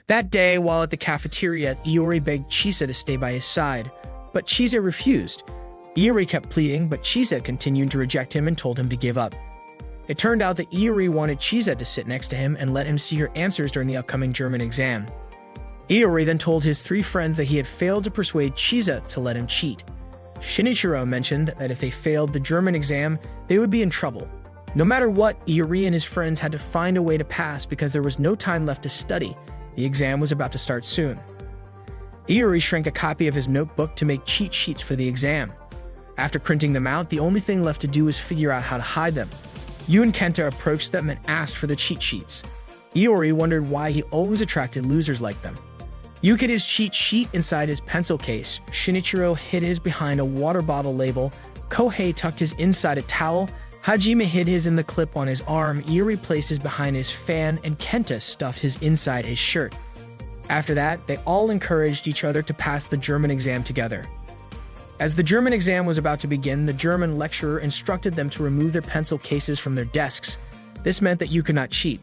That day, while at the cafeteria, Iori begged Chisa to stay by his side, but Chisa refused. Iori kept pleading, but Chisa continued to reject him and told him to give up. It turned out that Iori wanted Chisa to sit next to him and let him see her answers during the upcoming German exam. Iori then told his 3 friends that he had failed to persuade Chisa to let him cheat. Shinichiro mentioned that if they failed the German exam, they would be in trouble. No matter what, Iori and his friends had to find a way to pass because there was no time left to study. The exam was about to start soon. Iori shrank a copy of his notebook to make cheat sheets for the exam. After printing them out, the only thing left to do was figure out how to hide them. Yu and Kenta approached them and asked for the cheat sheets. Iori wondered why he always attracted losers like them. Yu hid his cheat sheet inside his pencil case. Shinichiro hid his behind a water bottle label. Kohei tucked his inside a towel. Hajime hid his in the clip on his arm. Iori placed his behind his fan, and Kenta stuffed his inside his shirt. After that, they all encouraged each other to pass the German exam together. As the German exam was about to begin, the German lecturer instructed them to remove their pencil cases from their desks. This meant that Yu could not cheat.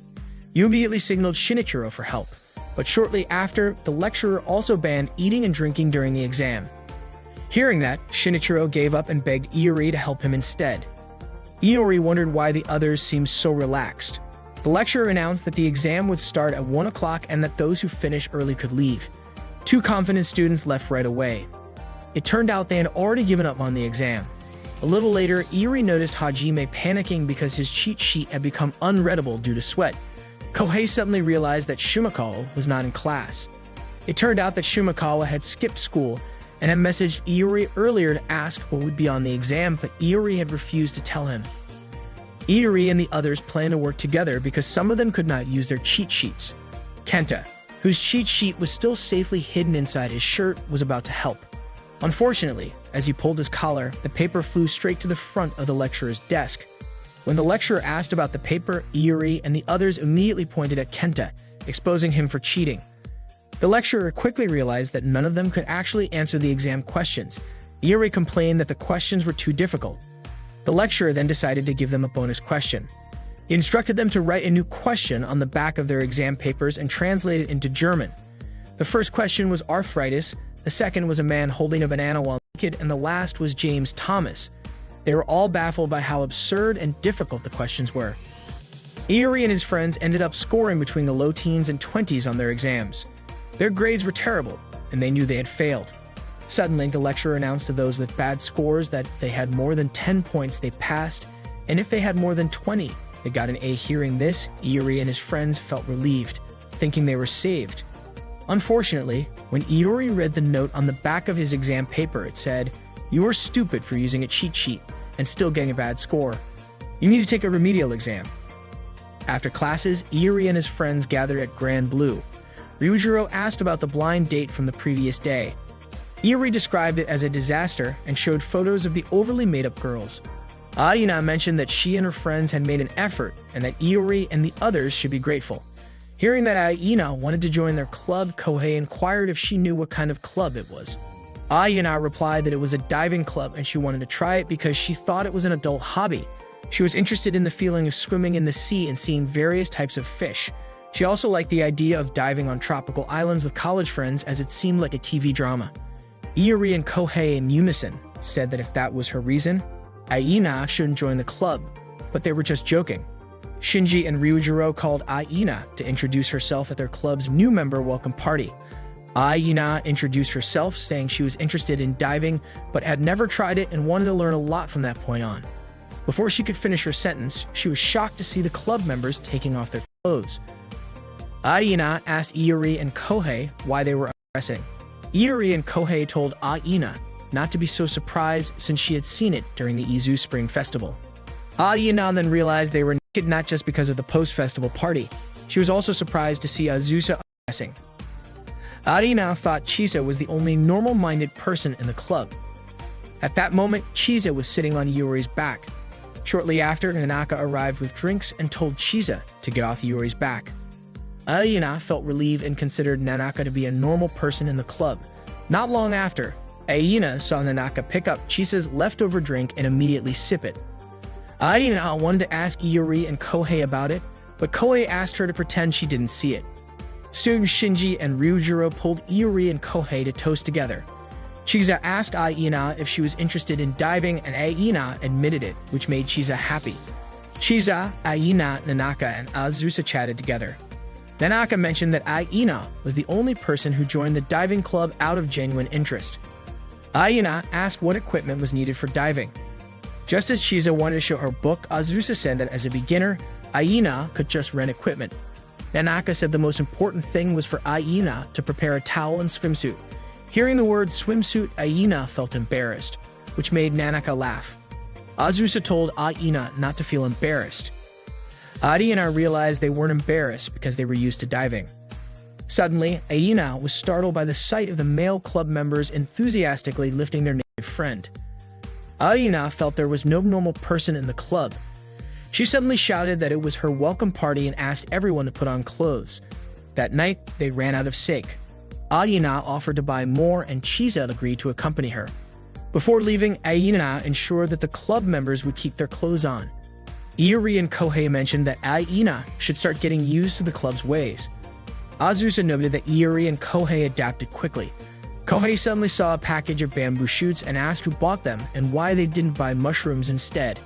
Yu immediately signaled Shinichiro for help, but shortly after, the lecturer also banned eating and drinking during the exam. Hearing that, Shinichiro gave up and begged Iori to help him instead. Iori wondered why the others seemed so relaxed. The lecturer announced that the exam would start at 1 o'clock and that those who finished early could leave. 2 confident students left right away. It turned out they had already given up on the exam. A little later, Iori noticed Hajime panicking because his cheat sheet had become unreadable due to sweat. Kohei suddenly realized that Shumikawa was not in class. It turned out that Shumikawa had skipped school and had messaged Iori earlier to ask what would be on the exam, but Iori had refused to tell him. Iori and the others planned to work together because some of them could not use their cheat sheets. Kenta, whose cheat sheet was still safely hidden inside his shirt, was about to help. Unfortunately, as he pulled his collar, the paper flew straight to the front of the lecturer's desk. When the lecturer asked about the paper, Iori and the others immediately pointed at Kenta, exposing him for cheating. The lecturer quickly realized that none of them could actually answer the exam questions. Iori complained that the questions were too difficult. The lecturer then decided to give them a bonus question. He instructed them to write a new question on the back of their exam papers and translate it into German. The first question was arthritis, the second was a man holding a banana while naked, and the last was James Thomas. They were all baffled by how absurd and difficult the questions were. Iori and his friends ended up scoring between the low teens and 20s on their exams. Their grades were terrible, and they knew they had failed. Suddenly, the lecturer announced to those with bad scores that if they had more than 10 points, they passed, and if they had more than 20, they got an A. Hearing this, Iori and his friends felt relieved, thinking they were saved. Unfortunately, when Iori read the note on the back of his exam paper, it said, "You are stupid for using a cheat sheet and still getting a bad score. You need to take a remedial exam." After classes, Iori and his friends gathered at Grand Blue. Ryujiro asked about the blind date from the previous day. Iori described it as a disaster and showed photos of the overly made-up girls. Aina mentioned that she and her friends had made an effort and that Iori and the others should be grateful. Hearing that Aina wanted to join their club, Kohei inquired if she knew what kind of club it was. Aina replied that it was a diving club and she wanted to try it because she thought it was an adult hobby. She was interested in the feeling of swimming in the sea and seeing various types of fish. She also liked the idea of diving on tropical islands with college friends as it seemed like a TV drama. Iori and Kohei in unison said that if that was her reason, Aina shouldn't join the club, but they were just joking. Shinji and Ryujiro called Aina to introduce herself at their club's new member welcome party. Aina introduced herself, saying she was interested in diving but had never tried it and wanted to learn a lot from that point on. Before she could finish her sentence, she was shocked to see the club members taking off their clothes. Aina asked Iori and Kohei why they were undressing. Iori and Kohei told Aina not to be so surprised since she had seen it during the Izu Spring Festival. Aina then realized they were naked not just because of the post-festival party. She was also surprised to see Azusa undressing. Aina thought Chisa was the only normal-minded person in the club. At that moment, Chisa was sitting on Iori's back. Shortly after, Nanaka arrived with drinks and told Chisa to get off Iori's back. Aina felt relieved and considered Nanaka to be a normal person in the club. Not long after, Aina saw Nanaka pick up Chisa's leftover drink and immediately sip it. Aina wanted to ask Iori and Kohei about it, but Kohei asked her to pretend she didn't see it. Soon, Shinji and Ryujiro pulled Iori and Kohei to toast together. Chisa asked Aina if she was interested in diving, and Aina admitted it, which made Chisa happy. Chisa, Aina, Nanaka, and Azusa chatted together. Nanaka mentioned that Aina was the only person who joined the diving club out of genuine interest. Aina asked what equipment was needed for diving. Just as Chisa wanted to show her book, Azusa said that as a beginner, Aina could just rent equipment. Nanaka said the most important thing was for Aina to prepare a towel and swimsuit. Hearing the word swimsuit, Aina felt embarrassed, which made Nanaka laugh. Azusa told Aina not to feel embarrassed. Aina realized they weren't embarrassed because they were used to diving. Suddenly, Aina was startled by the sight of the male club members enthusiastically lifting their naked friend. Aina felt there was no normal person in the club. She suddenly shouted that it was her welcome party and asked everyone to put on clothes. That night, they ran out of sake. Aina offered to buy more, and Chisa agreed to accompany her. Before leaving, Aina ensured that the club members would keep their clothes on. Iori and Kohei mentioned that Aina should start getting used to the club's ways. Azusa noted that Iori and Kohei adapted quickly. Kohei suddenly saw a package of bamboo shoots and asked who bought them and why they didn't buy mushrooms instead.